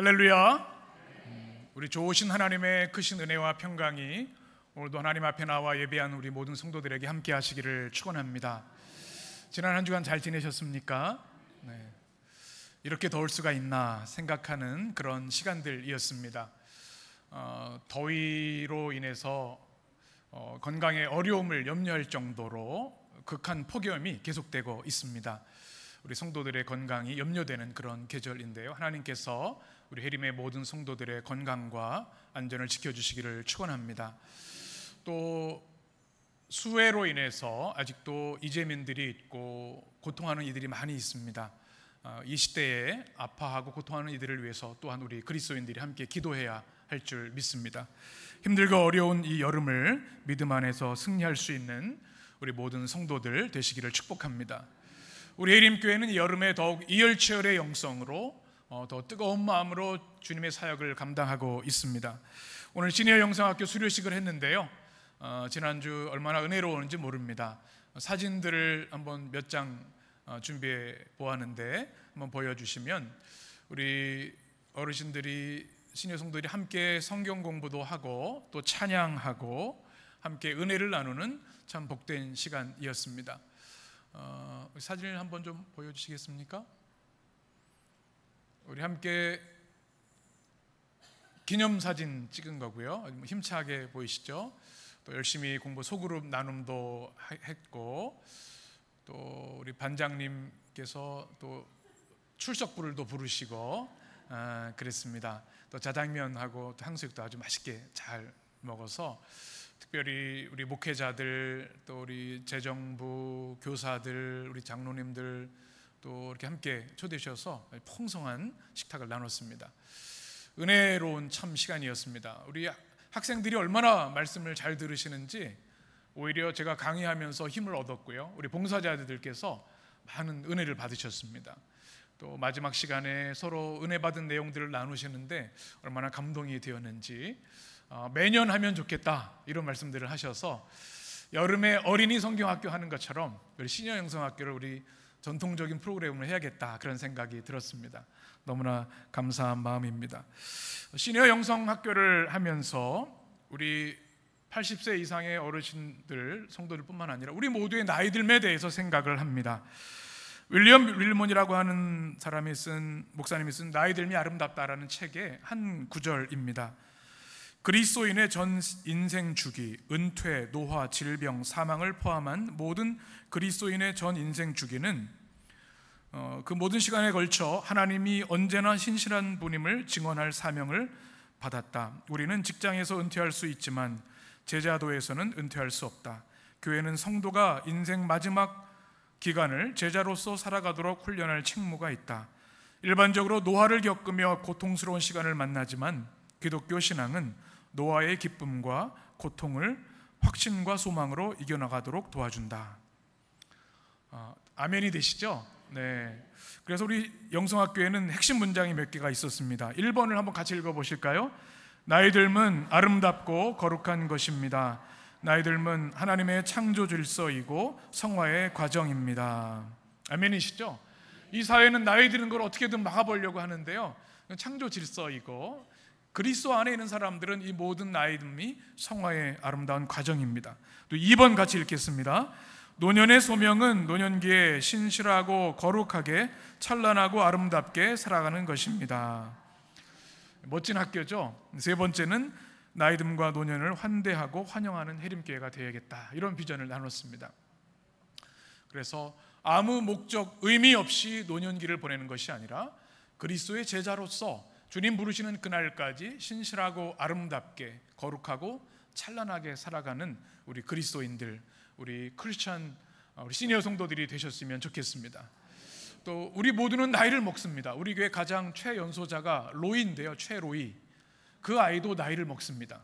할렐루야. 우리 좋으신 하나님의 크신 은혜와 평강이 오늘도 하나님 앞에 나와 예배한 우리 모든 성도들에게 함께 하시기를 축원합니다. 지난 한 주간 잘 지내셨습니까? 네. 이렇게 더울 수가 있나 생각하는 그런 시간들이었습니다. 더위로 인해서 건강에 어려움을 염려할 정도로 극한 폭염이 계속되고 있습니다. 우리 성도들의 건강이 염려되는 그런 계절인데요, 하나님께서 우리 해림의 모든 성도들의 건강과 안전을 지켜주시기를 축원합니다. 또 수해로 인해서 아직도 이재민들이 있고 고통하는 이들이 많이 있습니다. 이 시대에 아파하고 고통하는 이들을 위해서 또한 우리 그리스도인들이 함께 기도해야 할 줄 믿습니다. 힘들고 어려운 이 여름을 믿음 안에서 승리할 수 있는 우리 모든 성도들 되시기를 축복합니다. 우리 해림교회는 이 여름에 더욱 이열치열의 영성으로 더 뜨거운 마음으로 주님의 사역을 감당하고 있습니다. 오늘 시니어 영성학교 수료식을 했는데요, 지난주 얼마나 은혜로웠는지 모릅니다. 사진들을 한번 몇 장 준비해 보았는데 한번 보여주시면, 우리 어르신들이 시니어 성도들이 함께 성경 공부도 하고 또 찬양하고 함께 은혜를 나누는 참 복된 시간이었습니다. 사진을 한번 좀 보여주시겠습니까? 우리 함께 기념사진 찍은 거고요. 힘차게 보이시죠? 또 열심히 공부 소그룹 나눔도 했고, 또 우리 반장님께서 또 출석부를 또 부르시고 그랬습니다. 또 자장면하고 또 탕수육도 아주 맛있게 잘 먹어서, 특별히 우리 목회자들, 또 우리 재정부 교사들, 우리 장로님들 또 이렇게 함께 초대해 주셔서 풍성한 식탁을 나눴습니다. 은혜로운 참 시간이었습니다. 우리 학생들이 얼마나 말씀을 잘 들으시는지 오히려 제가 강의하면서 힘을 얻었고요, 우리 봉사자들께서 많은 은혜를 받으셨습니다. 또 마지막 시간에 서로 은혜 받은 내용들을 나누시는데 얼마나 감동이 되었는지, 매년 하면 좋겠다 이런 말씀들을 하셔서 여름에 어린이 성경학교 하는 것처럼 우리 시니어 영성학교를 우리 전통적인 프로그램을 해야겠다, 그런 생각이 들었습니다. 너무나 감사한 마음입니다. 시니어 영성학교를 하면서 우리 80세 이상의 어르신들, 성도들 뿐만 아니라 우리 모두의 나이듦에 대해서 생각을 합니다. 윌리엄 윌몬이라고 하는 사람이 목사님이 쓴 나이듦이 아름답다라는 책의 한 구절입니다. 그리스도인의 전 인생 주기, 은퇴, 노화, 질병, 사망을 포함한 모든 그리스도인의 전 인생 주기는 그 모든 시간에 걸쳐 하나님이 언제나 신실한 분임을 증언할 사명을 받았다. 우리는 직장에서 은퇴할 수 있지만 제자도에서는 은퇴할 수 없다. 교회는 성도가 인생 마지막 기간을 제자로서 살아가도록 훈련할 책무가 있다. 일반적으로 노화를 겪으며 고통스러운 시간을 만나지만 기독교 신앙은 노화의 기쁨과 고통을 확신과 소망으로 이겨나가도록 도와준다. 아멘이 되시죠? 네. 그래서 우리 영성학교에는 핵심 문장이 몇 개가 있었습니다. 1번을 한번 같이 읽어보실까요? 나이듦은 아름답고 거룩한 것입니다. 나이듦은 하나님의 창조 질서이고 성화의 과정입니다. 아멘이시죠? 이 사회는 나이 드는 걸 어떻게든 막아보려고 하는데요, 창조 질서이고 그리스도 안에 있는 사람들은 이 모든 나이듦이 성화의 아름다운 과정입니다. 또 2번 같이 읽겠습니다. 노년의 소명은 노년기에 신실하고 거룩하게 찬란하고 아름답게 살아가는 것입니다. 멋진 학교죠. 세 번째는 나이듦과 노년을 환대하고 환영하는 해림교회가 되어야겠다, 이런 비전을 나눴습니다. 그래서 아무 목적, 의미 없이 노년기를 보내는 것이 아니라 그리스도의 제자로서 주님 부르시는 그날까지 신실하고 아름답게 거룩하고 찬란하게 살아가는 우리 그리스도인들, 우리 크리스천, 우리 시니어 성도들이 되셨으면 좋겠습니다. 또 우리 모두는 나이를 먹습니다. 우리 교회 가장 최연소자가 로이인데요, 최로이. 그 아이도 나이를 먹습니다.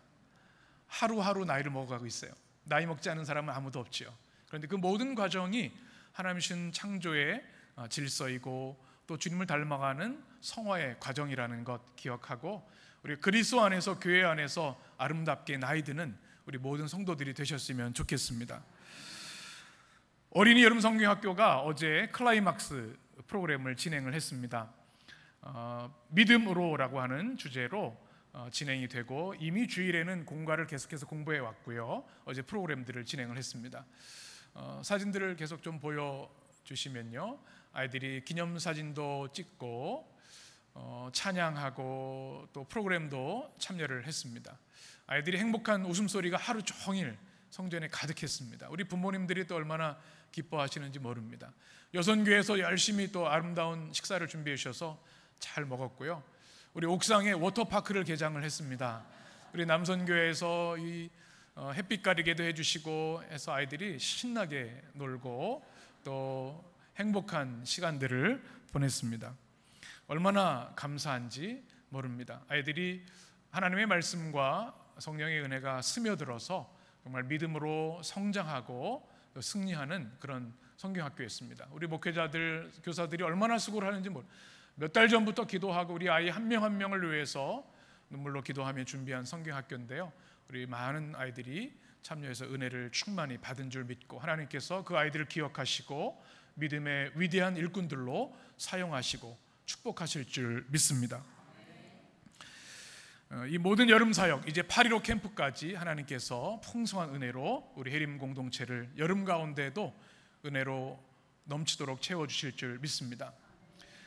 하루하루 나이를 먹어가고 있어요. 나이 먹지 않은 사람은 아무도 없지요. 그런데 그 모든 과정이 하나님 신 창조의 질서이고 또 주님을 닮아가는 성화의 과정이라는 것 기억하고, 우리 그리스도 안에서, 교회 안에서 아름답게 나이 드는 우리 모든 성도들이 되셨으면 좋겠습니다. 어린이 여름 성경학교가 어제 클라이막스 프로그램을 진행을 했습니다. 믿음으로라고 하는 주제로 진행이 되고, 이미 주일에는 공과를 계속해서 공부해 왔고요. 어제 프로그램들을 진행을 했습니다. 사진들을 계속 좀 보여주시면요, 아이들이 기념사진도 찍고 찬양하고 또 프로그램도 참여를 했습니다. 아이들이 행복한 웃음소리가 하루 종일 성전에 가득했습니다. 우리 부모님들이 또 얼마나 기뻐하시는지 모릅니다. 여선교회에서 열심히 또 아름다운 식사를 준비해 주셔서 잘 먹었고요. 우리 옥상에 워터파크를 개장을 했습니다. 우리 남선교회에서 이 햇빛 가리개도 해주시고 해서 아이들이 신나게 놀고 또 행복한 시간들을 보냈습니다. 얼마나 감사한지 모릅니다. 아이들이 하나님의 말씀과 성령의 은혜가 스며들어서 정말 믿음으로 성장하고 승리하는 그런 성경학교였습니다. 우리 목회자들, 교사들이 얼마나 수고를 하는지 몇 달 전부터 기도하고 우리 아이 한 명 한 명을 위해서 눈물로 기도하며 준비한 성경학교인데요, 우리 많은 아이들이 참여해서 은혜를 충만히 받은 줄 믿고 하나님께서 그 아이들을 기억하시고 믿음의 위대한 일꾼들로 사용하시고 축복하실 줄 믿습니다. 이 모든 여름 사역, 이제 8.15 캠프까지 하나님께서 풍성한 은혜로 우리 해림 공동체를 여름 가운데도 은혜로 넘치도록 채워주실 줄 믿습니다.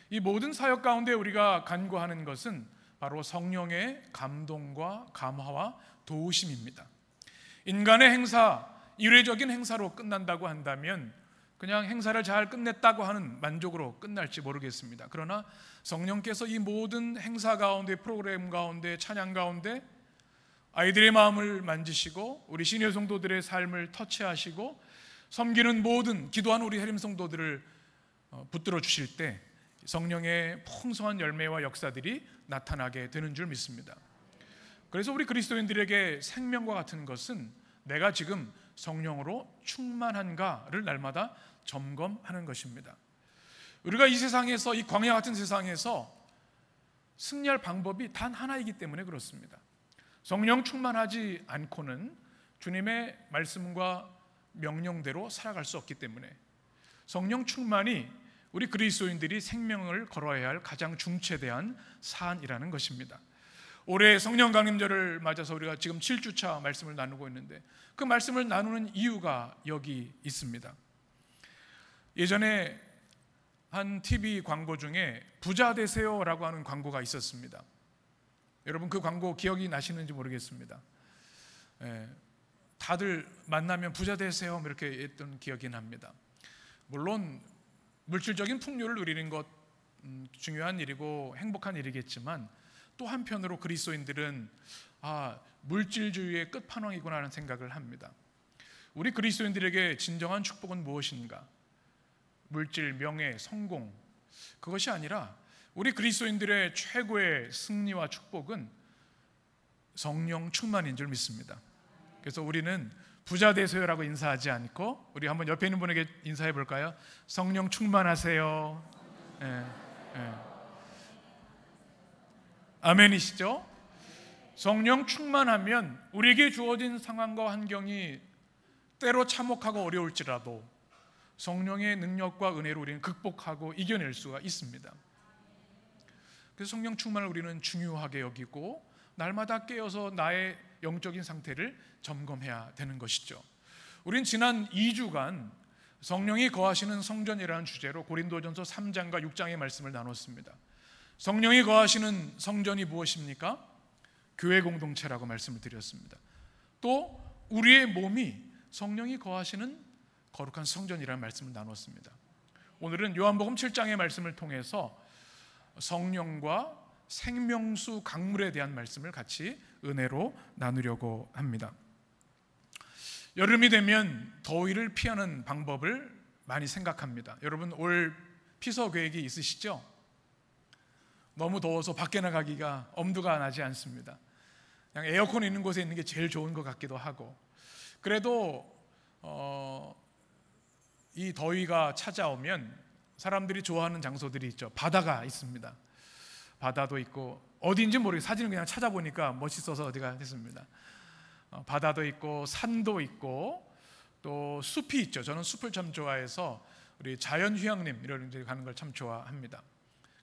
이 모든 사역 가운데 우리가 간구하는 것은 바로 성령의 감동과 감화와 도우심입니다. 인간의 행사, 일회적인 행사로 끝난다고 한다면 그냥 행사를 잘 끝냈다고 하는 만족으로 끝날지 모르겠습니다. 그러나 성령께서 이 모든 행사 가운데, 프로그램 가운데, 찬양 가운데 아이들의 마음을 만지시고 우리 시니어 성도들의 삶을 터치하시고 섬기는 모든 기도하는 우리 해림 성도들을 붙들어 주실 때 성령의 풍성한 열매와 역사들이 나타나게 되는 줄 믿습니다. 그래서 우리 그리스도인들에게 생명과 같은 것은 내가 지금 성령으로 충만한가를 날마다 점검하는 것입니다. 우리가 이 세상에서, 이 광야 같은 세상에서 승리할 방법이 단 하나이기 때문에 그렇습니다. 성령 충만하지 않고는 주님의 말씀과 명령대로 살아갈 수 없기 때문에 성령 충만이 우리 그리스도인들이 생명을 걸어야 할 가장 중차대한 사안이라는 것입니다. 올해 성령 강림절을 맞아서 우리가 지금 7주차 말씀을 나누고 있는데 그 말씀을 나누는 이유가 여기 있습니다. 예전에 한 TV 광고 중에 부자 되세요라고 하는 광고가 있었습니다. 여러분 그 광고 기억이 나시는지 모르겠습니다. 다들 만나면 부자 되세요 이렇게 했던 기억이 납니다. 물론 물질적인 풍요를 누리는 것 중요한 일이고 행복한 일이겠지만 또 한편으로 그리스도인들은 물질주의의 끝판왕이구나 하는 생각을 합니다. 우리 그리스도인들에게 진정한 축복은 무엇인가? 물질, 명예, 성공, 그것이 아니라 우리 그리스도인들의 최고의 승리와 축복은 성령 충만인 줄 믿습니다. 그래서 우리는 부자 되세요라고 인사하지 않고 우리 한번 옆에 있는 분에게 인사해 볼까요? 성령 충만하세요. 아멘이시죠? 성령 충만하면 우리에게 주어진 상황과 환경이 때로 참혹하고 어려울지라도 성령의 능력과 은혜로 우리는 극복하고 이겨낼 수가 있습니다. 그래서 성령 충만을 우리는 중요하게 여기고 날마다 깨어서 나의 영적인 상태를 점검해야 되는 것이죠. 우린 지난 2주간 성령이 거하시는 성전이라는 주제로 고린도전서 3장과 6장의 말씀을 나눴습니다. 성령이 거하시는 성전이 무엇입니까? 교회 공동체라고 말씀을 드렸습니다. 또 우리의 몸이 성령이 거하시는 거룩한 성전이라는 말씀을 나눴습니다. 오늘은 요한복음 7장의 말씀을 통해서 성령과 생명수 강물에 대한 말씀을 같이 은혜로 나누려고 합니다. 여름이 되면 더위를 피하는 방법을 많이 생각합니다. 여러분 올 피서 계획이 있으시죠? 너무 더워서 밖에 나가기가 엄두가 나지 않습니다. 그냥 에어컨 있는 곳에 있는 게 제일 좋은 것 같기도 하고, 그래도 이 더위가 찾아오면 사람들이 좋아하는 장소들이 있죠. 바다가 있습니다. 바다도 있고 어디인지 모르겠어요. 사진을 그냥 찾아보니까 멋있어서 어디가 했습니다. 바다도 있고 산도 있고 또 숲이 있죠. 저는 숲을 참 좋아해서 우리 자연휴양림 이런 데 가는 걸 참 좋아합니다.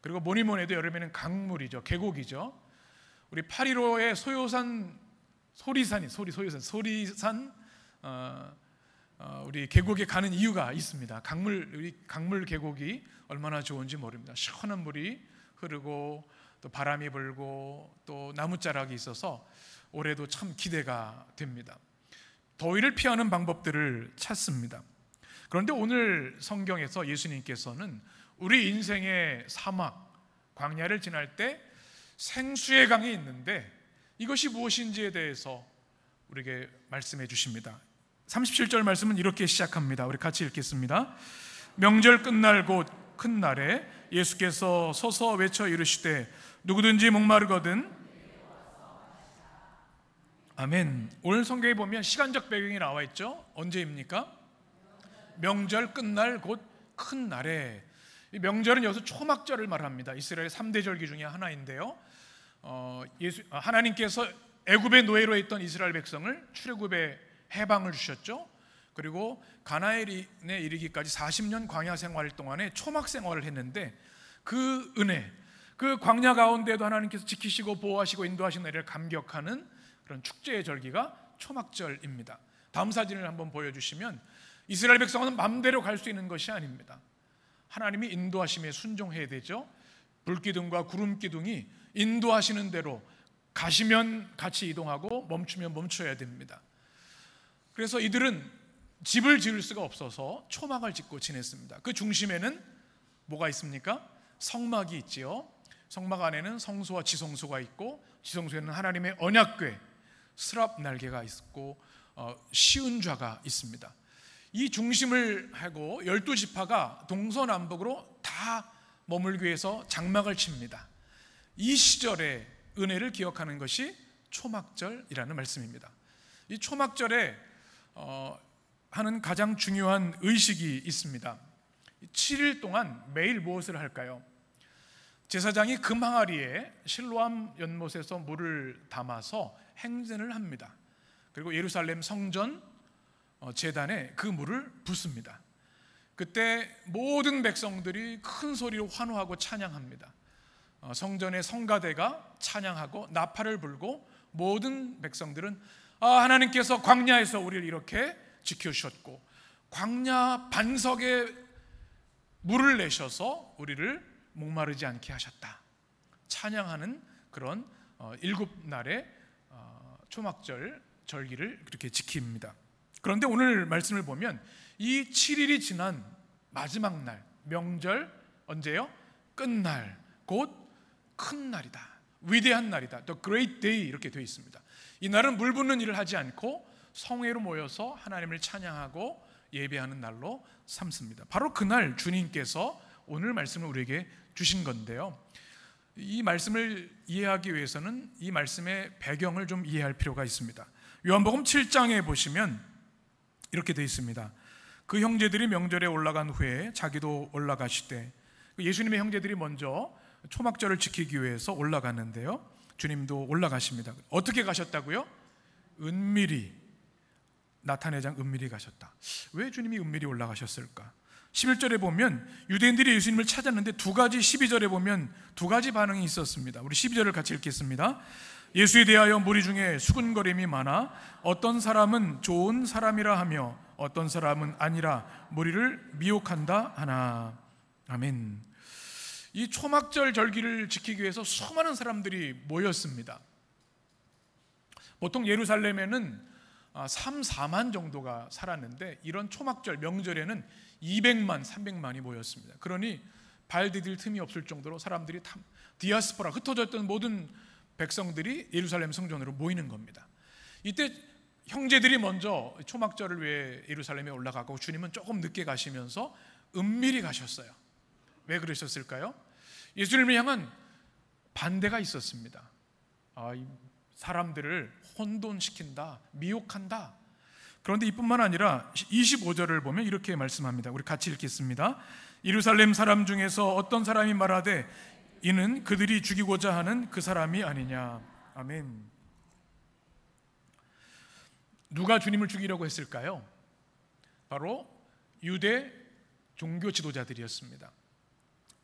그리고 뭐니 해도 여름에는 강물이죠. 계곡이죠. 우리 8.15의 소리산 우리 계곡에 가는 이유가 있습니다. 강물 계곡이 얼마나 좋은지 모릅니다. 시원한 물이 흐르고 또 바람이 불고 또 나뭇자락이 있어서 올해도 참 기대가 됩니다. 더위를 피하는 방법들을 찾습니다. 그런데 오늘 성경에서 예수님께서는 우리 인생의 사막, 광야를 지날 때 생수의 강이 있는데 이것이 무엇인지에 대해서 우리에게 말씀해 주십니다. 37절 말씀은 이렇게 시작합니다. 우리 같이 읽겠습니다. 명절 끝날 곧 큰 날에 예수께서 서서 외쳐 이르시되 누구든지 목마르거든. 아멘. 오늘 성경에 보면 시간적 배경이 나와 있죠. 언제입니까? 명절 끝날 곧 큰 날에. 이 명절은 여기서 초막절을 말합니다. 이스라엘 3대 절기 중에 하나인데요. 하나님께서 애굽의 노예로 있던 이스라엘 백성을 출애굽의 해방을 주셨죠. 그리고 가나안에 이르기까지 40년 광야 생활 동안에 초막 생활을 했는데 그 은혜, 그 광야 가운데도 하나님께서 지키시고 보호하시고 인도하시는 은혜를 감격하는 그런 축제의 절기가 초막절입니다. 다음 사진을 한번 보여주시면 이스라엘 백성은 마음대로 갈 수 있는 것이 아닙니다. 하나님이 인도하심에 순종해야 되죠. 불기둥과 구름기둥이 인도하시는 대로 가시면 같이 이동하고 멈추면 멈춰야 됩니다. 그래서 이들은 집을 지을 수가 없어서 초막을 짓고 지냈습니다. 그 중심에는 뭐가 있습니까? 성막이 있지요. 성막 안에는 성소와 지성소가 있고 지성소에는 하나님의 언약궤, 스랍 날개가 있고 시은좌가 있습니다. 이 중심을 하고 12지파가 동서남북으로 다 머물기 위해서 장막을 칩니다. 이 시절의 은혜를 기억하는 것이 초막절이라는 말씀입니다. 이 초막절에 하는 가장 중요한 의식이 있습니다. 7일 동안 매일 무엇을 할까요? 제사장이 금 항아리에 실로암 연못에서 물을 담아서 행진을 합니다. 그리고 예루살렘 성전 제단에 그 물을 붓습니다. 그때 모든 백성들이 큰 소리로 환호하고 찬양합니다. 성전의 성가대가 찬양하고 나팔을 불고 모든 백성들은 하나님께서 광야에서 우리를 이렇게 지켜주셨고 광야 반석에 물을 내셔서 우리를 목마르지 않게 하셨다, 찬양하는 그런 7날의 초막절 절기를 그렇게 지킵니다. 그런데 오늘 말씀을 보면 이 7일이 지난 마지막 날, 명절 언제요? 끝날, 곧 큰 날이다, 위대한 날이다, The Great Day 이렇게 되어 있습니다. 이 날은 물 붓는 일을 하지 않고 성회로 모여서 하나님을 찬양하고 예배하는 날로 삼습니다. 바로 그날 주님께서 오늘 말씀을 우리에게 주신 건데요, 이 말씀을 이해하기 위해서는 이 말씀의 배경을 좀 이해할 필요가 있습니다. 요한복음 7장에 보시면 이렇게 되어 있습니다. 그 형제들이 명절에 올라간 후에 자기도 올라가시되, 예수님의 형제들이 먼저 초막절을 지키기 위해서 올라갔는데요, 주님도 올라가십니다. 어떻게 가셨다고요? 은밀히, 나타내장 은밀히 가셨다. 왜 주님이 은밀히 올라가셨을까? 11절에 보면 유대인들이 예수님을 찾았는데 12절에 보면 두 가지 반응이 있었습니다. 우리 12절을 같이 읽겠습니다. 예수에 대하여 무리 중에 수군거림이 많아 어떤 사람은 좋은 사람이라 하며 어떤 사람은 아니라 무리를 미혹한다 하나. 아멘. 이 초막절 절기를 지키기 위해서 수많은 사람들이 모였습니다. 보통 예루살렘에는 3, 4만 정도가 살았는데 이런 초막절 명절에는 200만, 300만이 모였습니다. 그러니 발 디딜 틈이 없을 정도로 사람들이 디아스포라, 흩어졌던 모든 백성들이 예루살렘 성전으로 모이는 겁니다. 이때 형제들이 먼저 초막절을 위해 예루살렘에 올라가고 주님은 조금 늦게 가시면서 은밀히 가셨어요. 왜 그러셨을까요? 예수님을 향한 반대가 있었습니다. 사람들을 혼돈시킨다, 미혹한다. 그런데 이뿐만 아니라 25절을 보면 이렇게 말씀합니다. 우리 같이 읽겠습니다. 예루살렘 사람 중에서 어떤 사람이 말하되 이는 그들이 죽이고자 하는 그 사람이 아니냐. 아멘. 누가 주님을 죽이려고 했을까요? 바로 유대 종교 지도자들이었습니다.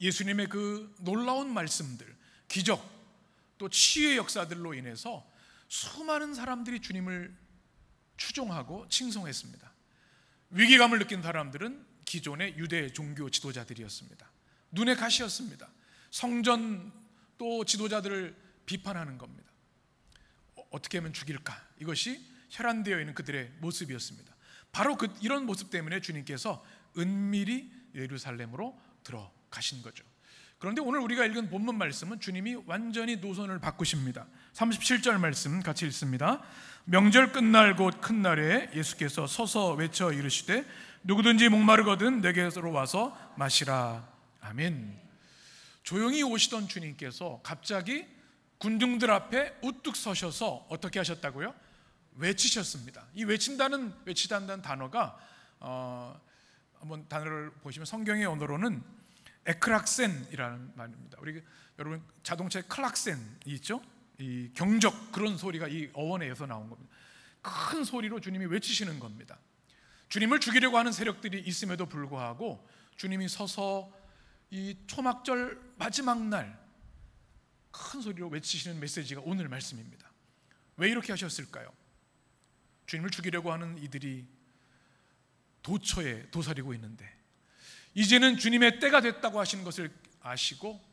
예수님의 그 놀라운 말씀들, 기적, 또 치유의 역사들로 인해서 수많은 사람들이 주님을 추종하고 칭송했습니다. 위기감을 느낀 사람들은 기존의 유대 종교 지도자들이었습니다. 눈의 가시였습니다. 성전 또 지도자들을 비판하는 겁니다. 어떻게 하면 죽일까? 이것이 혈안되어 있는 그들의 모습이었습니다. 바로 이런 모습 때문에 주님께서 은밀히 예루살렘으로 들어가신 거죠. 그런데 오늘 우리가 읽은 본문 말씀은 주님이 완전히 노선을 바꾸십니다. 37절 말씀 같이 읽습니다. 명절 끝날 곧 큰 날에 예수께서 서서 외쳐 이르시되 누구든지 목마르거든 내게로 와서 마시라. 아멘. 조용히 오시던 주님께서 갑자기 군중들 앞에 우뚝 서셔서 어떻게 하셨다고요? 외치셨습니다. 이 외치다는 단어가 한번 단어를 보시면 성경의 언어로는 에크락센이라는 말입니다. 우리 여러분 자동차에 클락센이 있죠? 이 경적 그런 소리가 이 어원에서 나온 겁니다. 큰 소리로 주님이 외치시는 겁니다. 주님을 죽이려고 하는 세력들이 있음에도 불구하고 주님이 서서 이 초막절 마지막 날 큰 소리로 외치시는 메시지가 오늘 말씀입니다. 왜 이렇게 하셨을까요? 주님을 죽이려고 하는 이들이 도처에 도사리고 있는데 이제는 주님의 때가 됐다고 하시는 것을 아시고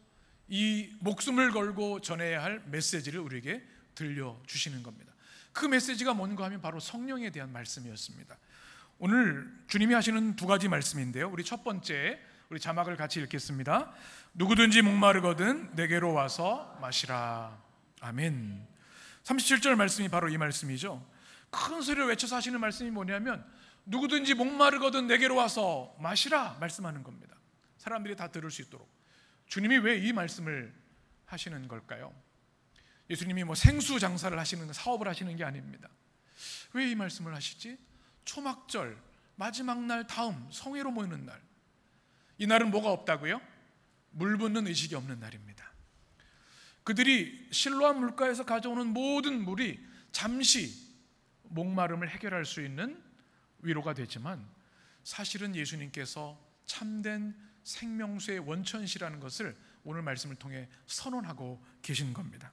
이 목숨을 걸고 전해야 할 메시지를 우리에게 들려주시는 겁니다. 그 메시지가 뭔가 하면 바로 성령에 대한 말씀이었습니다. 오늘 주님이 하시는 두 가지 말씀인데요, 우리 첫 번째, 우리 자막을 같이 읽겠습니다. 누구든지 목마르거든 내게로 와서 마시라. 아멘. 37절 말씀이 바로 이 말씀이죠. 큰 소리로 외쳐서 하시는 말씀이 뭐냐면 누구든지 목마르거든 내게로 와서 마시라 말씀하는 겁니다. 사람들이 다 들을 수 있도록. 주님이 왜 이 말씀을 하시는 걸까요? 예수님이 생수 장사를 하시는, 사업을 하시는 게 아닙니다. 왜 이 말씀을 하시지? 초막절 마지막 날 다음 성회로 모이는 날, 이 날은 뭐가 없다고요? 물 붓는 의식이 없는 날입니다. 그들이 실로암 물가에서 가져오는 모든 물이 잠시 목마름을 해결할 수 있는 위로가 되지만 사실은 예수님께서 참된 생명수의 원천시라는 것을 오늘 말씀을 통해 선언하고 계신 겁니다.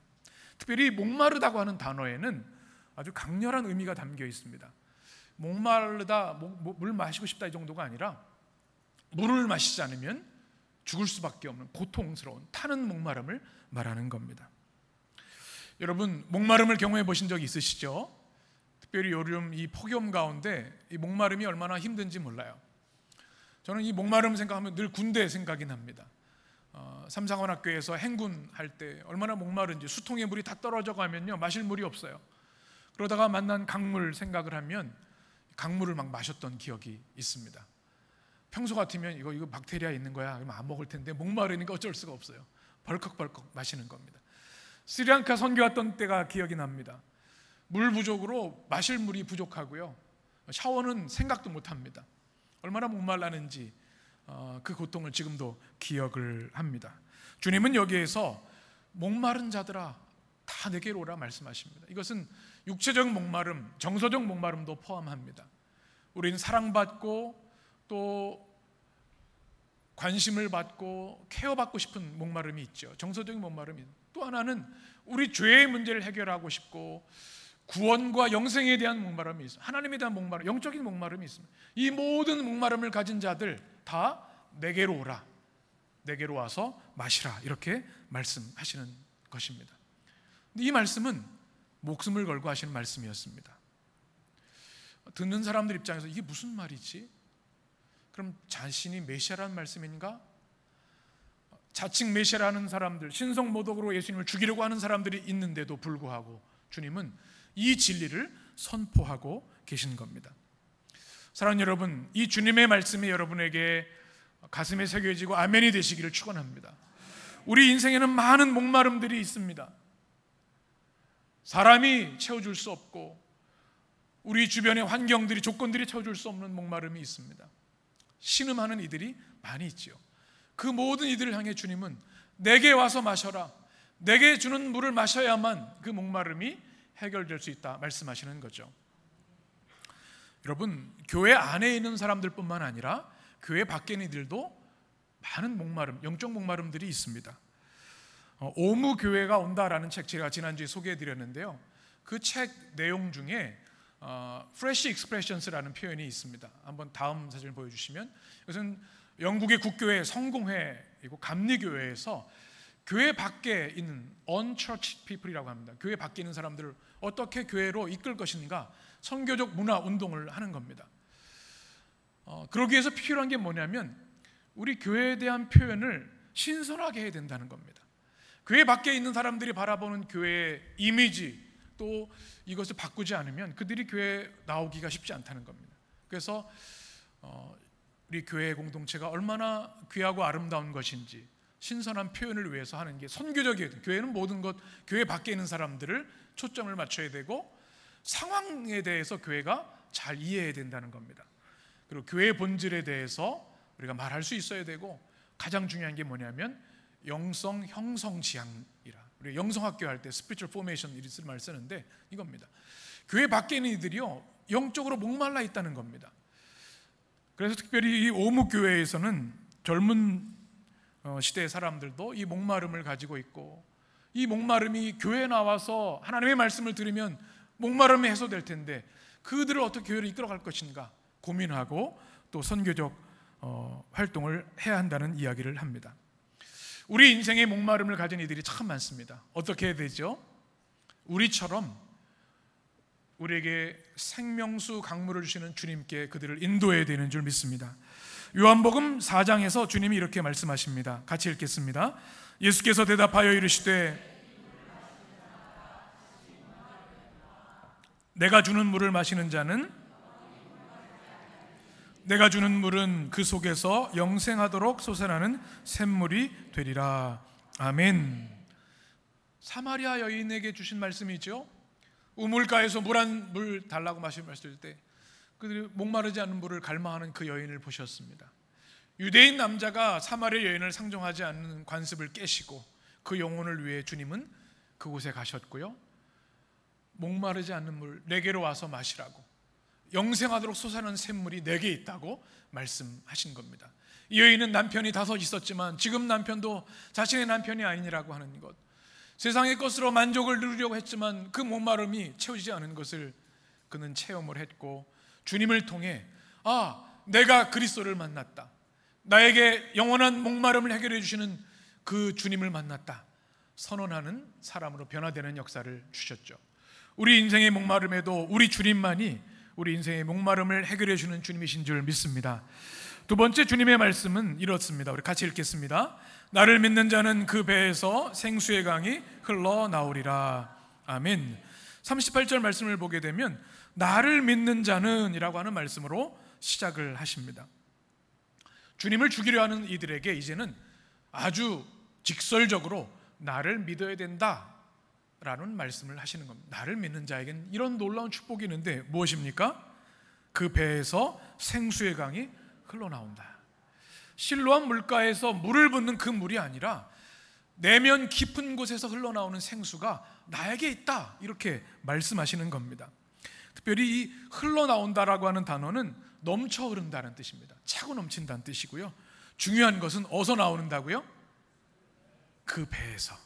특별히 목마르다고 하는 단어에는 아주 강렬한 의미가 담겨 있습니다. 목마르다, 물 마시고 싶다 이 정도가 아니라 물을 마시지 않으면 죽을 수밖에 없는 고통스러운 타는 목마름을 말하는 겁니다. 여러분 목마름을 경험해 보신 적이 있으시죠? 특별히 요즘 이 폭염 가운데 이 목마름이 얼마나 힘든지 몰라요. 저는 이 목마름 생각하면 늘 군대 생각이 납니다. 삼상원학교에서 행군할 때 얼마나 목마른지, 수통에 물이 다 떨어져 가면요 마실 물이 없어요. 그러다가 만난 강물 생각을 하면 강물을 막 마셨던 기억이 있습니다. 평소 같으면 이거 박테리아 있는 거야 그러면 안 먹을 텐데 목마르니까 어쩔 수가 없어요. 벌컥벌컥 마시는 겁니다. 스리랑카 선교 왔던 때가 기억이 납니다. 물 부족으로 마실 물이 부족하고요, 샤워는 생각도 못합니다. 얼마나 목말랐는지 그 고통을 지금도 기억을 합니다. 주님은 여기에서 목마른 자들아 다 내게로 오라 말씀하십니다. 이것은 육체적 목마름, 정서적 목마름도 포함합니다. 우리는 사랑받고 또 관심을 받고 케어받고 싶은 목마름이 있죠. 정서적인 목마름이. 또 하나는 우리 죄의 문제를 해결하고 싶고 구원과 영생에 대한 목마름이 있습니다. 하나님에 대한 목마름, 영적인 목마름이 있습니다. 이 모든 목마름을 가진 자들 다 내게로 오라, 내게로 와서 마시라 이렇게 말씀하시는 것입니다. 이 말씀은 목숨을 걸고 하시는 말씀이었습니다. 듣는 사람들 입장에서 이게 무슨 말이지? 그럼 자신이 메시아라는 말씀인가? 자칭 메시아라는 사람들, 신성모독으로 예수님을 죽이려고 하는 사람들이 있는데도 불구하고 주님은 이 진리를 선포하고 계신 겁니다. 사랑하는 여러분, 이 주님의 말씀이 여러분에게 가슴에 새겨지고 아멘이 되시기를 축원합니다. 우리 인생에는 많은 목마름들이 있습니다. 사람이 채워줄 수 없고 우리 주변의 환경들이, 조건들이 채워줄 수 없는 목마름이 있습니다. 신음하는 이들이 많이 있지요. 그 모든 이들을 향해 주님은 내게 와서 마셔라, 내게 주는 물을 마셔야만 그 목마름이 해결될 수 있다 말씀하시는 거죠. 여러분, 교회 안에 있는 사람들뿐만 아니라 교회 밖에 있는 이들도 많은 목마름, 영적 목마름들이 있습니다. 오무 교회가 온다라는 책 제가 지난주에 소개해드렸는데요. 그 책 내용 중에 Fresh Expressions라는 표현이 있습니다. 한번 다음 사진을 보여주시면, 이것은 영국의 국교회 성공회이고 감리교회에서 교회 밖에 있는 unchurched people이라고 합니다. 교회 밖에 있는 사람들을 어떻게 교회로 이끌 것인가, 선교적 문화 운동을 하는 겁니다. 그러기 위해서 필요한 게 뭐냐면 우리 교회에 대한 표현을 신선하게 해야 된다는 겁니다. 교회 밖에 있는 사람들이 바라보는 교회의 이미지, 또 이것을 바꾸지 않으면 그들이 교회에 나오기가 쉽지 않다는 겁니다. 그래서 우리 교회 공동체가 얼마나 귀하고 아름다운 것인지 신선한 표현을 위해서 하는 게 선교적이에요. 교회는 모든 것, 교회 밖에 있는 사람들을 초점을 맞춰야 되고 상황에 대해서 교회가 잘 이해해야 된다는 겁니다. 그리고 교회의 본질에 대해서 우리가 말할 수 있어야 되고, 가장 중요한 게 뭐냐면 영성 형성 지향이라, 우리 영성학교 할 때 spiritual formation 이런 말 쓰는데 이겁니다. 교회 밖에 있는 이들이요 영적으로 목말라 있다는 겁니다. 그래서 특별히 이 오목교회에서는 젊은 시대의 사람들도 이 목마름을 가지고 있고, 이 목마름이 교회에 나와서 하나님의 말씀을 들으면 목마름이 해소될 텐데 그들을 어떻게 교회로 이끌어갈 것인가 고민하고 또 선교적 활동을 해야 한다는 이야기를 합니다. 우리 인생의 목마름을 가진 이들이 참 많습니다. 어떻게 해야 되죠? 우리처럼 우리에게 생명수 강물을 주시는 주님께 그들을 인도해야 되는 줄 믿습니다. 요한복음 4장에서 주님이 이렇게 말씀하십니다. 같이 읽겠습니다. 예수께서 대답하여 이르시되 내가 주는 물을 마시는 자는, 내가 주는 물은 그 속에서 영생하도록 솟아나는 샘물이 되리라. 아멘. 사마리아 여인에게 주신 말씀이죠. 우물가에서 물 달라고 마셨을 때 그들이 목마르지 않는 물을 갈망하는 그 여인을 보셨습니다. 유대인 남자가 사마리아 여인을 상종하지 않는 관습을 깨시고 그 영혼을 위해 주님은 그곳에 가셨고요, 목마르지 않는 물 내게로 와서 마시라고, 영생하도록 솟아나는 샘물이 내게 있다고 말씀하신 겁니다. 이 여인은 남편이 5 있었지만 지금 남편도 자신의 남편이 아니라고 하는 것, 세상의 것으로 만족을 누리려고 했지만 그 목마름이 채워지지 않은 것을 그는 체험을 했고, 주님을 통해 내가 그리스도를 만났다, 나에게 영원한 목마름을 해결해 주시는 그 주님을 만났다 선언하는 사람으로 변화되는 역사를 주셨죠. 우리 인생의 목마름에도 우리 주님만이 우리 인생의 목마름을 해결해 주는 주님이신 줄 믿습니다. 두 번째 주님의 말씀은 이렇습니다. 우리 같이 읽겠습니다. 나를 믿는 자는 그 배에서 생수의 강이 흘러나오리라. 아멘. 38절 말씀을 보게 되면 나를 믿는 자는 이라고 하는 말씀으로 시작을 하십니다. 주님을 죽이려 하는 이들에게 이제는 아주 직설적으로 나를 믿어야 된다 라는 말씀을 하시는 겁니다. 나를 믿는 자에게는 이런 놀라운 축복이 있는데 무엇입니까? 그 배에서 생수의 강이 흘러나온다. 실로암 물가에서 물을 붓는 그 물이 아니라 내면 깊은 곳에서 흘러나오는 생수가 나에게 있다, 이렇게 말씀하시는 겁니다. 특별히 이 흘러나온다라고 하는 단어는 넘쳐 흐른다는 뜻입니다. 차고 넘친다는 뜻이고요, 중요한 것은 어디서 나오는다고요? 그 배에서.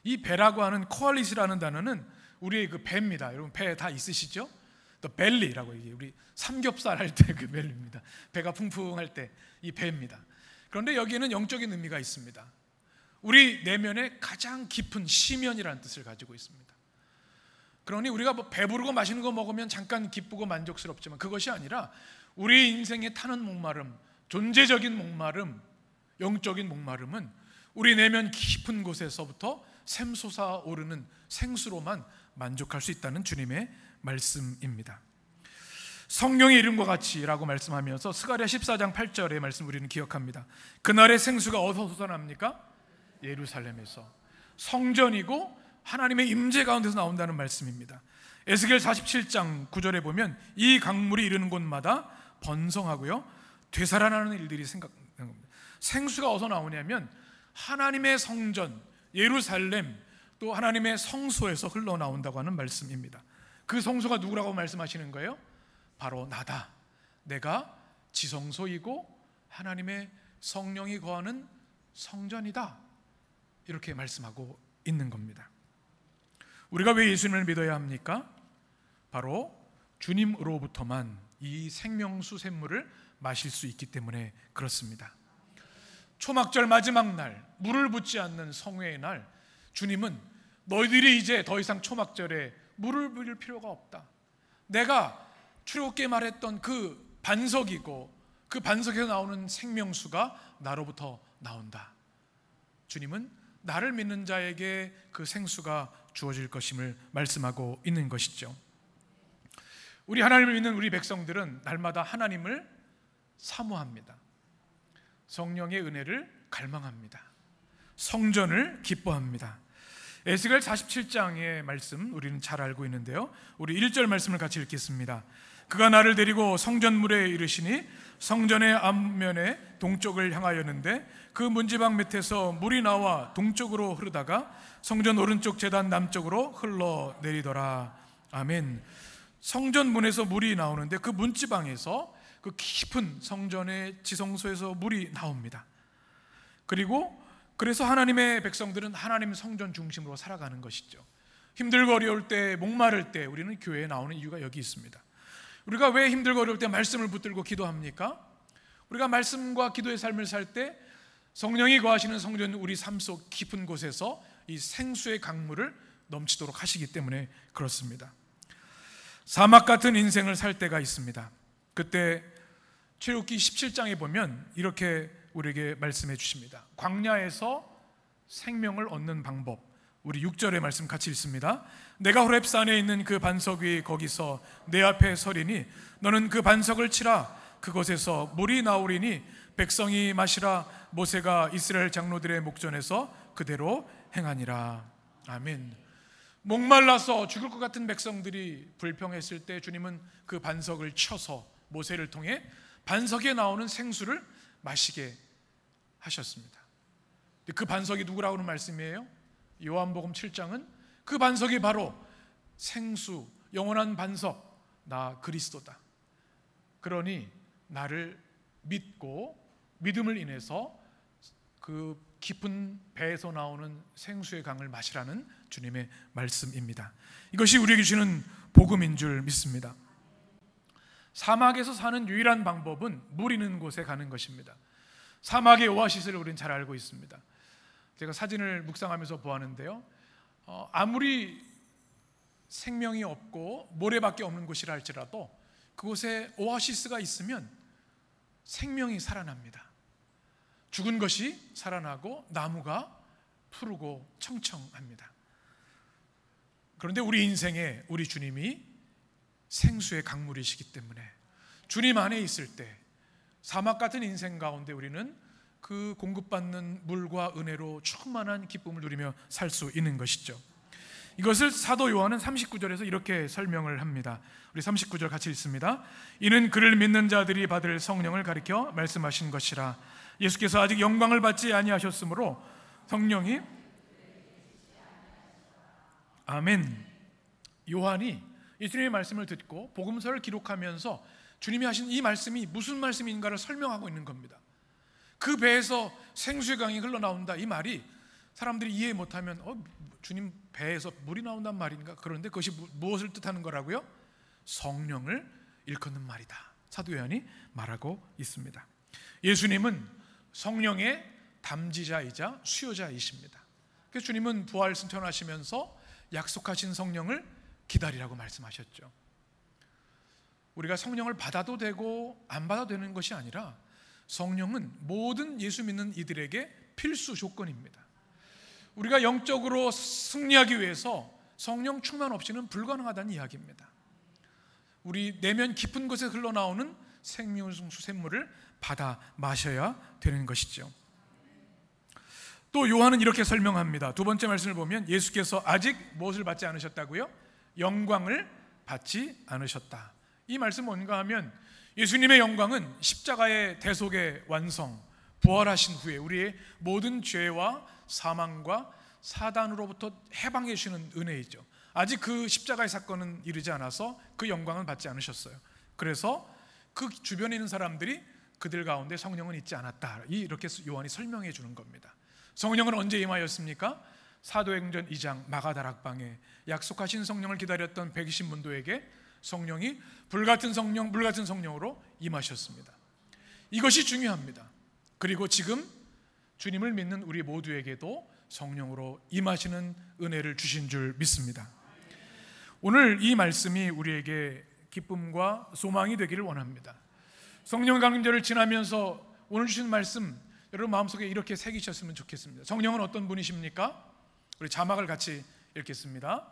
이 배라고 하는 코알리스라는 단어는 우리의 그 배입니다. 여러분 배 다 있으시죠? 또 벨리라고, 이게 우리 삼겹살 할 때 그 벨리입니다. 배가 풍풍할 때 이 배입니다. 그런데 여기에는 영적인 의미가 있습니다. 우리 내면에 가장 깊은 시면이라는 뜻을 가지고 있습니다. 그러니 우리가 배부르고 맛있는 거 먹으면 잠깐 기쁘고 만족스럽지만 그것이 아니라 우리 인생에 타는 목마름, 존재적인 목마름, 영적인 목마름은 우리 내면 깊은 곳에서부터 샘솟아 오르는 생수로만 만족할 수 있다는 주님의 말씀입니다. 성령의 이름과 같이라고 말씀하면서 스가랴 14장 8절의 말씀 우리는 기억합니다. 그날의 생수가 어디서 솟아납니까? 예루살렘에서. 성전이고 하나님의 임재 가운데서 나온다는 말씀입니다. 에스겔 47장 9절에 보면 이 강물이 이르는 곳마다 번성하고요, 되살아나는 일들이 생각나는 겁니다. 생수가 어디서 나오냐면 하나님의 성전 예루살렘, 또 하나님의 성소에서 흘러나온다고 하는 말씀입니다. 그 성소가 누구라고 말씀하시는 거예요? 바로 나다. 내가 지성소이고 하나님의 성령이 거하는 성전이다, 이렇게 말씀하고 있는 겁니다. 우리가 왜 예수님을 믿어야 합니까? 바로 주님으로부터만 이 생명수 샘물을 마실 수 있기 때문에 그렇습니다. 초막절 마지막 날, 물을 붓지 않는 성회의 날, 주님은 너희들이 이제 더 이상 초막절에 물을 부을 필요가 없다. 내가 출애굽기에 말했던 그 반석이고 그 반석에서 나오는 생명수가 나로부터 나온다. 주님은 나를 믿는 자에게 그 생수가 주어질 것임을 말씀하고 있는 것이죠. 우리 하나님을 믿는 우리 백성들은 날마다 하나님을 사모합니다. 성령의 은혜를 갈망합니다. 성전을 기뻐합니다. 에스겔 47장의 말씀 우리는 잘 알고 있는데요, 우리 1절 말씀을 같이 읽겠습니다. 그가 나를 데리고 성전문에 이르시니 성전의 앞면에 동쪽을 향하였는데 그 문지방 밑에서 물이 나와 동쪽으로 흐르다가 성전 오른쪽 제단 남쪽으로 흘러내리더라. 아멘. 성전 문에서 물이 나오는데 그 문지방에서 그 깊은 성전의 지성소에서 물이 나옵니다. 그래서 하나님의 백성들은 하나님 성전 중심으로 살아가는 것이죠. 힘들고 어려울 때, 목마를 때 우리는 교회에 나오는 이유가 여기 있습니다. 우리가 왜 힘들고 어려울 때 말씀을 붙들고 기도합니까? 우리가 말씀과 기도의 삶을 살 때 성령이 거하시는 성전, 우리 삶 속 깊은 곳에서 이 생수의 강물을 넘치도록 하시기 때문에 그렇습니다. 사막 같은 인생을 살 때가 있습니다. 그때 출애굽기 17장에 보면 이렇게 우리에게 말씀해 주십니다. 광야에서 생명을 얻는 방법, 우리 6절의 말씀 같이 읽습니다. 내가 호렙산에 있는 그 반석 위 거기서 내 앞에 서리니 너는 그 반석을 치라. 그곳에서 물이 나오리니 백성이 마시라. 모세가 이스라엘 장로들의 목전에서 그대로 행하니라. 아멘. 목말라서 죽을 것 같은 백성들이 불평했을 때 주님은 그 반석을 쳐서 모세를 통해 반석에 나오는 생수를 마시게 하셨습니다. 그 반석이 누구라고 하는 말씀이에요? 요한복음 7장은 그 반석이 바로 생수, 영원한 반석, 나 그리스도다. 그러니 나를 믿고 믿음을 인해서 그 깊은 배에서 나오는 생수의 강을 마시라는 주님의 말씀입니다. 이것이 우리에게 주는 복음인 줄 믿습니다. 사막에서 사는 유일한 방법은 물 있는 곳에 가는 것입니다. 사막의 오아시스를 우리는 잘 알고 있습니다. 제가 사진을 묵상하면서 보았는데요, 아무리 생명이 없고 모래밖에 없는 곳이라 할지라도 그곳에 오아시스가 있으면 생명이 살아납니다. 죽은 것이 살아나고 나무가 푸르고 청청합니다. 그런데 우리 인생에 우리 주님이 생수의 강물이시기 때문에 주님 안에 있을 때 사막 같은 인생 가운데 우리는 그 공급받는 물과 은혜로 충만한 기쁨을 누리며 살 수 있는 것이죠. 이것을 사도 요한은 39절에서 이렇게 설명을 합니다. 우리 39절 같이 읽습니다. 이는 그를 믿는 자들이 받을 성령을 가리켜 말씀하신 것이라. 예수께서 아직 영광을 받지 아니하셨으므로 성령이, 아멘. 요한이 예수님의 말씀을 듣고 복음서를 기록하면서 주님이 하신 이 말씀이 무슨 말씀인가를 설명하고 있는 겁니다. 그 배에서 생수의 강이 흘러나온다, 이 말이 사람들이 이해 못하면 주님 배에서 물이 나온단 말인가? 그런데 그것이 무엇을 뜻하는 거라고요? 성령을 일컫는 말이다, 사도 요한이 말하고 있습니다. 예수님은 성령의 담지자이자 수요자이십니다. 그래서 주님은 부활 승천하시면서 약속하신 성령을 기다리라고 말씀하셨죠. 우리가 성령을 받아도 되고 안 받아도 되는 것이 아니라 성령은 모든 예수 믿는 이들에게 필수 조건입니다. 우리가 영적으로 승리하기 위해서 성령 충만 없이는 불가능하다는 이야기입니다. 우리 내면 깊은 곳에 흘러나오는 생명수 샘물을 받아 마셔야 되는 것이죠. 또 요한은 이렇게 설명합니다. 두 번째 말씀을 보면 예수께서 아직 무엇을 받지 않으셨다고요? 영광을 받지 않으셨다. 이 말씀은 뭔가 하면 예수님의 영광은 십자가의 대속의 완성, 부활하신 후에 우리의 모든 죄와 사망과 사단으로부터 해방해 주시는 은혜이죠. 아직 그 십자가의 사건은 이르지 않아서 그 영광을 받지 않으셨어요. 그래서 그 주변에 있는 사람들이 그들 가운데 성령은 있지 않았다. 이렇게 요한이 설명해 주는 겁니다. 성령은 언제 임하였습니까? 사도행전 2장 마가다락방에 약속하신 성령을 기다렸던 120문도에게 성령이 불같은 성령, 물같은 성령으로 임하셨습니다. 이것이 중요합니다. 그리고 지금 주님을 믿는 우리 모두에게도 성령으로 임하시는 은혜를 주신 줄 믿습니다. 오늘 이 말씀이 우리에게 기쁨과 소망이 되기를 원합니다. 성령 강림절을 지나면서 오늘 주신 말씀 여러분 마음속에 이렇게 새기셨으면 좋겠습니다. 성령은 어떤 분이십니까? 우리 자막을 같이 읽겠습니다.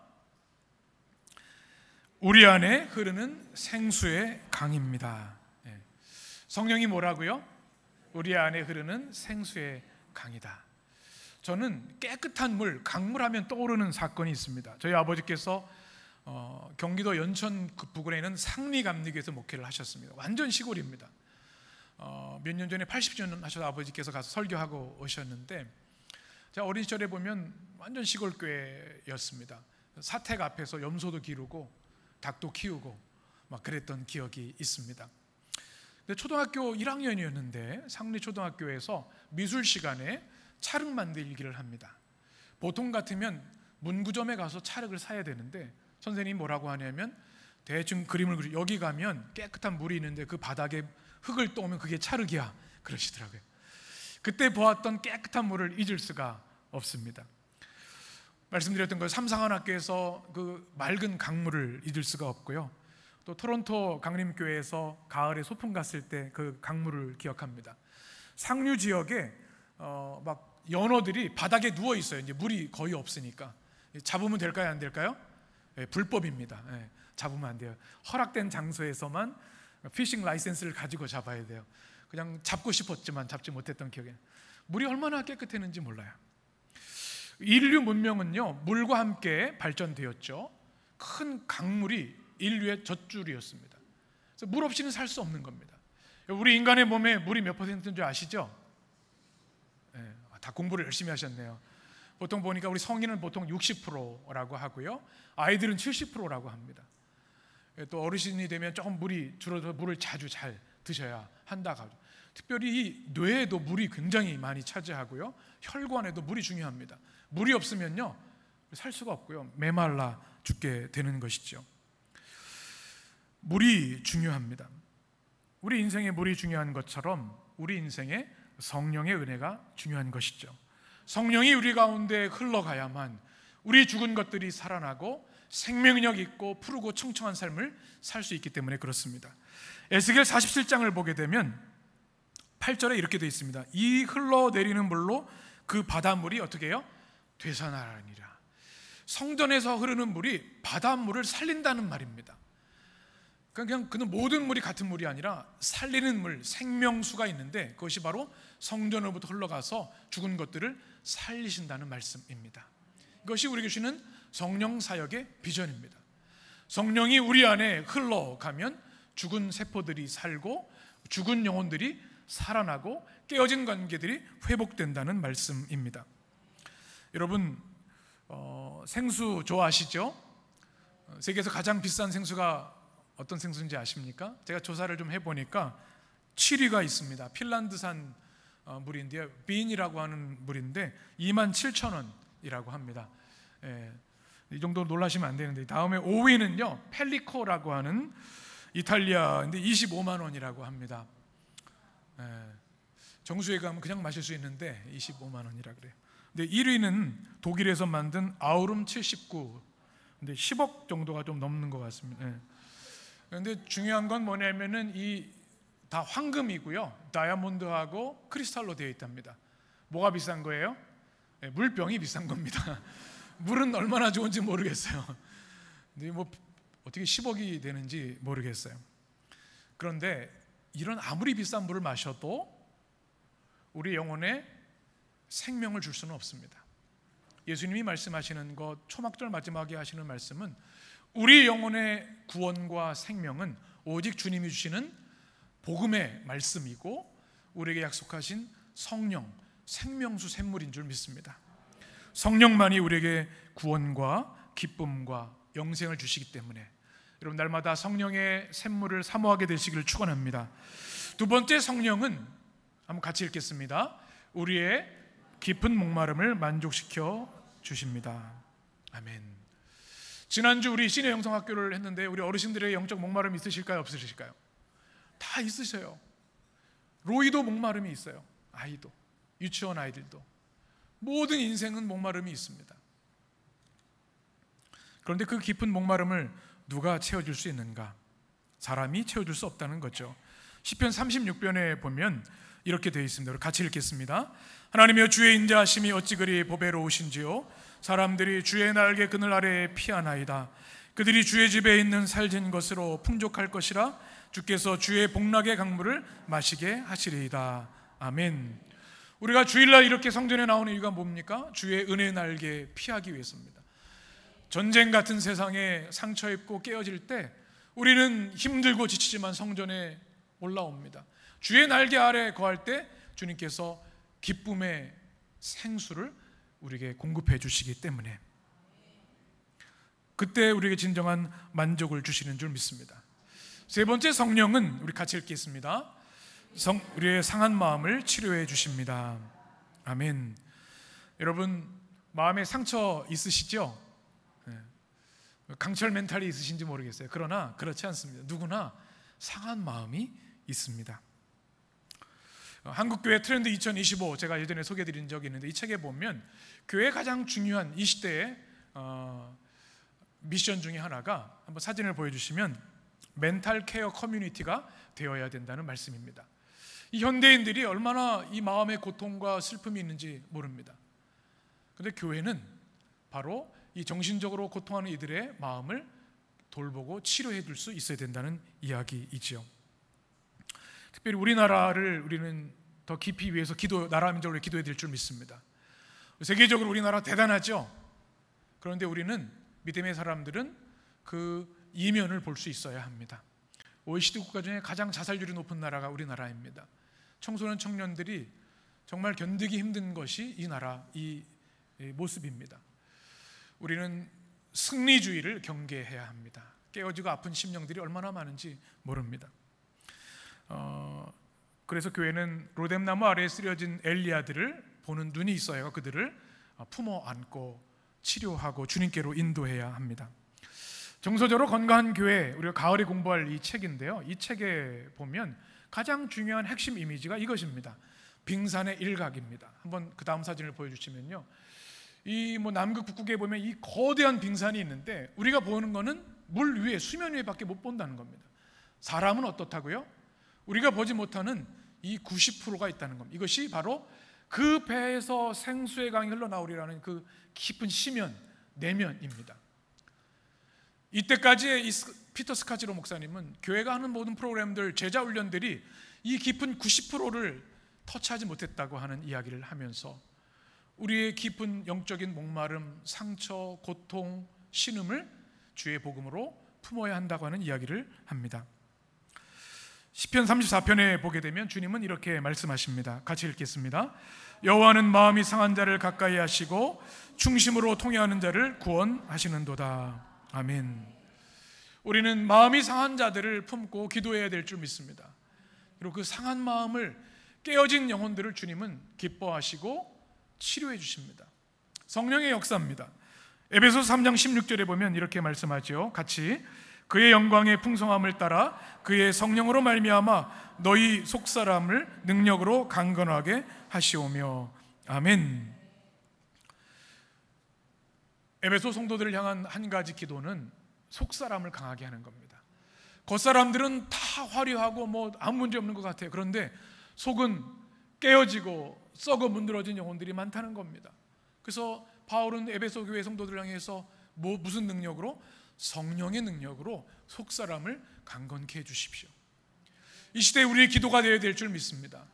우리 안에 흐르는 생수의 강입니다. 성령이 뭐라고요? 우리 안에 흐르는 생수의 강이다. 저는 깨끗한 물, 강물하면 떠오르는 사건이 있습니다. 저희 아버지께서 경기도 연천 부근에 있는 상리감리교에서 목회를 하셨습니다. 완전 시골입니다. 몇 년 전에 80주년 하셔서 아버지께서 가서 설교하고 오셨는데 제가 어린 시절에 보면 완전 시골 교회였습니다. 사택 앞에서 염소도 기르고 닭도 키우고 막 그랬던 기억이 있습니다. 근데 초등학교 1학년이었는데 상리초등학교에서 미술 시간에 찰흙 만들기를 합니다. 보통 같으면 문구점에 가서 찰흙을 사야 되는데 선생님이 뭐라고 하냐면 대충 그림을 그리고 여기 가면 깨끗한 물이 있는데 그 바닥에 흙을 떠오면 그게 찰흙이야 그러시더라고요. 그때 보았던 깨끗한 물을 잊을 수가 없습니다. 말씀드렸던 거 삼상한학교에서 그 맑은 강물을 잊을 수가 없고요. 또 토론토 강림교회에서 가을에 소풍 갔을 때 그 강물을 기억합니다. 상류 지역에 막 연어들이 바닥에 누워 있어요. 이제 물이 거의 없으니까 잡으면 될까요, 안 될까요? 네, 불법입니다. 네, 잡으면 안 돼요. 허락된 장소에서만 피싱 라이센스를 가지고 잡아야 돼요. 그냥 잡고 싶었지만 잡지 못했던 기억에 물이 얼마나 깨끗했는지 몰라요. 인류 문명은요 물과 함께 발전되었죠. 큰 강물이 인류의 젖줄이었습니다. 그래서 물 없이는 살 수 없는 겁니다. 우리 인간의 몸에 물이 몇 %인지 아시죠? 네, 다 공부를 열심히 하셨네요. 보통 보니까 우리 성인은 보통 60%라고 하고요, 아이들은 70%라고 합니다. 또 어르신이 되면 조금 물이 줄어서 물을 자주 잘 드셔야 한다고 하죠. 특별히 이 뇌에도 물이 굉장히 많이 차지하고요, 혈관에도 물이 중요합니다. 물이 없으면요 살 수가 없고요, 메말라 죽게 되는 것이죠. 물이 중요합니다. 우리 인생에 물이 중요한 것처럼 우리 인생에 성령의 은혜가 중요한 것이죠. 성령이 우리 가운데 흘러가야만 우리 죽은 것들이 살아나고 생명력 있고 푸르고 청청한 삶을 살 수 있기 때문에 그렇습니다. 에스겔 47장을 보게 되면 8절에 이렇게 되어 있습니다. 이 흘러내리는 물로 그 바닷물이 어떻게 해요? 되살아나리라. 성전에서 흐르는 물이 바닷물을 살린다는 말입니다. 그냥 그는 모든 물이 같은 물이 아니라 살리는 물, 생명수가 있는데 그것이 바로 성전으로부터 흘러가서 죽은 것들을 살리신다는 말씀입니다. 이것이 우리에게 주시는 성령 사역의 비전입니다. 성령이 우리 안에 흘러가면 죽은 세포들이 살고 죽은 영혼들이 살아나고 깨어진 관계들이 회복된다는 말씀입니다. 여러분 생수 좋아하시죠? 세계에서 가장 비싼 생수가 어떤 생수인지 아십니까? 제가 조사를 좀 해보니까 7위가 있습니다. 핀란드산 물인데요, 빈이라고 하는 물인데 27,000원이라고 합니다. 이 정도로 놀라시면 안 되는데, 다음에 5위는요 펠리코라고 하는 이탈리아인데 25만 원이라고 합니다. 정수에 가면 그냥 마실 수 있는데 25만 원이라 그래요. 근데 1위는 독일에서 만든 아우름 79, 근데 10억 정도가 좀 넘는 것 같습니다. 그런데 중요한 건 뭐냐면은 이 다 황금이고요, 다이아몬드하고 크리스탈로 되어 있답니다. 뭐가 비싼 거예요? 물병이 비싼 겁니다. 물은 얼마나 좋은지 모르겠어요. 근데 뭐 어떻게 10억이 되는지 모르겠어요. 그런데 이런 아무리 비싼 물을 마셔도 우리 영혼에 생명을 줄 수는 없습니다. 예수님이 말씀하시는 것, 초막절 마지막에 하시는 말씀은 우리 영혼의 구원과 생명은 오직 주님이 주시는 복음의 말씀이고 우리에게 약속하신 성령, 생명수 샘물인 줄 믿습니다. 성령만이 우리에게 구원과 기쁨과 영생을 주시기 때문에 여러분 날마다 성령의 샘물을 사모하게 되시기를 축원합니다. 두 번째 성령은 한번 같이 읽겠습니다. 우리의 깊은 목마름을 만족시켜 주십니다. 아멘. 지난주 우리 신의 영성학교를 했는데 우리 어르신들의 영적 목마름이 있으실까요? 없으실까요? 다 있으셔요. 로이도 목마름이 있어요. 아이도, 유치원 아이들도. 모든 인생은 목마름이 있습니다. 그런데 그 깊은 목마름을 누가 채워줄 수 있는가? 사람이 채워줄 수 없다는 거죠. 시편 36편에 보면 이렇게 되어 있습니다. 우리 같이 읽겠습니다. 하나님이여 주의 인자하심이 어찌 그리 보배로우신지요. 사람들이 주의 날개 그늘 아래에 피하나이다. 그들이 주의 집에 있는 살진 것으로 풍족할 것이라. 주께서 주의 복락의 강물을 마시게 하시리이다. 아멘. 우리가 주일날 이렇게 성전에 나오는 이유가 뭡니까? 주의 은혜의 날개에 피하기 위해서입니다. 전쟁 같은 세상에 상처 입고 깨어질 때 우리는 힘들고 지치지만 성전에 올라옵니다. 주의 날개 아래 거할 때 주님께서 기쁨의 생수를 우리에게 공급해 주시기 때문에 그때 우리에게 진정한 만족을 주시는 줄 믿습니다. 세 번째 성령은 우리 같이 읽겠습니다. 우리의 상한 마음을 치료해 주십니다. 아멘. 여러분 마음에 상처 있으시죠? 강철 멘탈이 있으신지 모르겠어요. 그러나 그렇지 않습니다. 누구나 상한 마음이 있습니다. 한국교회 트렌드 2025 제가 예전에 소개해드린 적이 있는데 이 책에 보면 교회의 가장 중요한 이 시대의 미션 중에 하나가 한번 사진을 보여주시면 멘탈 케어 커뮤니티가 되어야 된다는 말씀입니다. 이 현대인들이 얼마나 이 마음의 고통과 슬픔이 있는지 모릅니다. 그런데 교회는 바로 이 정신적으로 고통하는 이들의 마음을 돌보고 치료해 줄 수 있어야 된다는 이야기이죠. 특별히 우리나라를 우리는 더 깊이 위해서 나라 민족을 기도해야 될 줄 믿습니다. 세계적으로 우리나라 대단하죠. 그런데 우리는 믿음의 사람들은 그 이면을 볼 수 있어야 합니다. OECD 국가 중에 가장 자살률이 높은 나라가 우리나라입니다. 청소년 청년들이 정말 견디기 힘든 것이 이 나라 이 모습입니다. 우리는 승리주의를 경계해야 합니다. 깨어지고 아픈 심령들이 얼마나 많은지 모릅니다. 그래서 교회는 로뎀나무 아래에 쓰려진 엘리야들을 보는 눈이 있어야 그들을 품어 안고 치료하고 주님께로 인도해야 합니다. 정서적으로 건강한 교회, 우리가 가을에 공부할 이 책인데요. 이 책에 보면 가장 중요한 핵심 이미지가 이것입니다. 빙산의 일각입니다. 한번 그 다음 사진을 보여주시면요. 이 남극 북극에 보면 이 거대한 빙산이 있는데 우리가 보는 거는 물 위에 수면 위에밖에 못 본다는 겁니다. 사람은 어떻다고요? 우리가 보지 못하는 이 90%가 있다는 겁니다. 이것이 바로 그 배에서 생수의 강이 흘러나오리라는 그 깊은 심연, 내면입니다. 이때까지 피터 스카지로 목사님은 교회가 하는 모든 프로그램들, 제자 훈련들이 이 깊은 90%를 터치하지 못했다고 하는 이야기를 하면서 우리의 깊은 영적인 목마름, 상처, 고통, 신음을 주의 복음으로 품어야 한다고 하는 이야기를 합니다. 시편 34편에 보게 되면 주님은 이렇게 말씀하십니다. 같이 읽겠습니다. 여호와는 마음이 상한 자를 가까이 하시고 중심으로 통회하는 자를 구원하시는도다. 아멘. 우리는 마음이 상한 자들을 품고 기도해야 될 줄 믿습니다. 그리고 그 상한 마음을 깨어진 영혼들을 주님은 기뻐하시고 치료해 주십니다. 성령의 역사입니다. 에베소서 3장 16절에 보면 이렇게 말씀하죠. 같이 그의 영광의 풍성함을 따라 그의 성령으로 말미암아 너희 속사람을 능력으로 강건하게 하시오며. 아멘. 에베소 성도들을 향한 한 가지 기도는 속사람을 강하게 하는 겁니다. 겉사람들은 다 화려하고 아무 문제 없는 것 같아요. 그런데 속은 깨어지고 썩어 문드러진 영혼들이 많다는 겁니다. 그래서 바울은 에베소 교회 성도들을 향해서 무슨 능력으로? 성령의 능력으로 속사람을 강건케 해주십시오. 이 시대에 우리의 기도가 되어야 될 줄 믿습니다.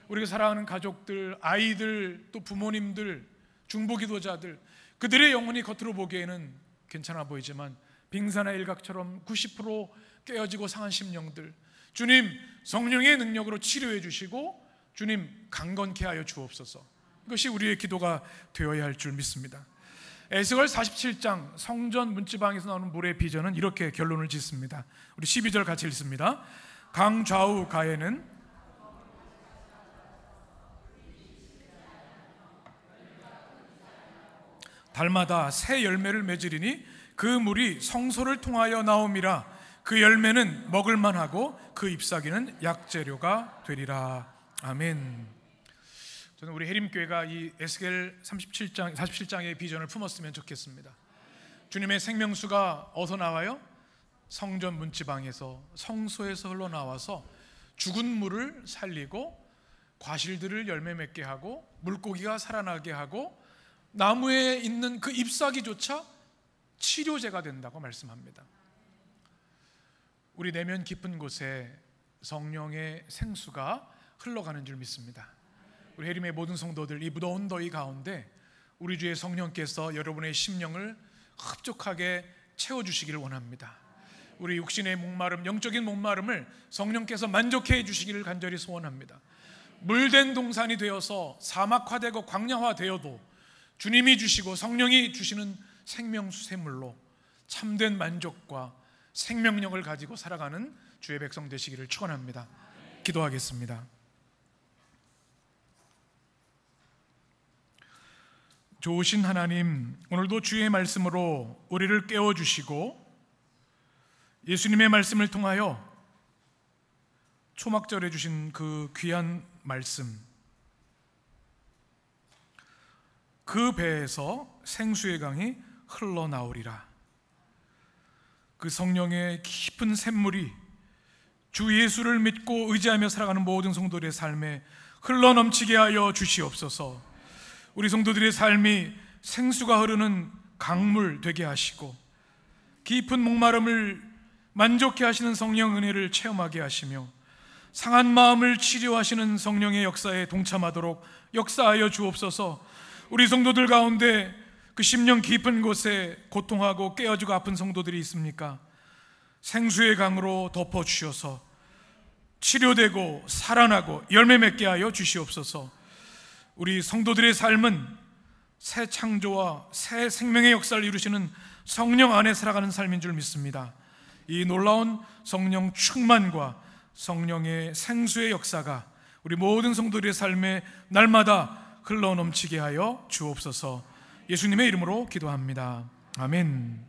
우리가 사랑하는 가족들, 아이들, 또 부모님들, 중보기도자들, 그들의 영혼이 겉으로 보기에는 괜찮아 보이지만 빙산의 일각처럼 90% 깨어지고 상한 심령들, 주님 성령의 능력으로 치료해 주시고 주님 강건케 하여 주옵소서. 이것이 우리의 기도가 되어야 할 줄 믿습니다. 에스겔 47장 성전 문지방에서 나오는 물의 비전은 이렇게 결론을 짓습니다. 우리 12절 같이 읽습니다. 강 좌우 가에는 달마다 새 열매를 맺으리니 그 물이 성소를 통하여 나옴이라. 그 열매는 먹을만하고 그 잎사귀는 약재료가 되리라. 아멘. 저는 우리 해림교회가 이 에스겔 47장의 비전을 품었으면 좋겠습니다. 주님의 생명수가 어디서 나와요? 성전 문지방에서, 성소에서 흘러나와서 죽은 물을 살리고 과실들을 열매 맺게 하고 물고기가 살아나게 하고 나무에 있는 그 잎사귀조차 치료제가 된다고 말씀합니다. 우리 내면 깊은 곳에 성령의 생수가 흘러가는 줄 믿습니다. 우리 해림의 모든 성도들, 이 무더운 더위 가운데 우리 주의 성령께서 여러분의 심령을 흡족하게 채워주시기를 원합니다. 우리 육신의 목마름, 영적인 목마름을 성령께서 만족해 주시기를 간절히 소원합니다. 물된 동산이 되어서 사막화되고 광야화되어도 주님이 주시고 성령이 주시는 생명수 샘물로 참된 만족과 생명력을 가지고 살아가는 주의 백성 되시기를 축원합니다. 기도하겠습니다. 좋으신 하나님, 오늘도 주의 말씀으로 우리를 깨워주시고 예수님의 말씀을 통하여 초막절에 주신 그 귀한 말씀, 그 배에서 생수의 강이 흘러나오리라. 그 성령의 깊은 샘물이 주 예수를 믿고 의지하며 살아가는 모든 성도들의 삶에 흘러넘치게 하여 주시옵소서. 우리 성도들의 삶이 생수가 흐르는 강물 되게 하시고 깊은 목마름을 만족해 하시는 성령 은혜를 체험하게 하시며 상한 마음을 치료하시는 성령의 역사에 동참하도록 역사하여 주옵소서. 우리 성도들 가운데 그 심령 깊은 곳에 고통하고 깨어지고 아픈 성도들이 있습니까? 생수의 강으로 덮어주셔서 치료되고 살아나고 열매 맺게 하여 주시옵소서. 우리 성도들의 삶은 새 창조와 새 생명의 역사를 이루시는 성령 안에 살아가는 삶인 줄 믿습니다. 이 놀라운 성령 충만과 성령의 생수의 역사가 우리 모든 성도들의 삶에 날마다 흘러넘치게 하여 주옵소서. 예수님의 이름으로 기도합니다. 아멘.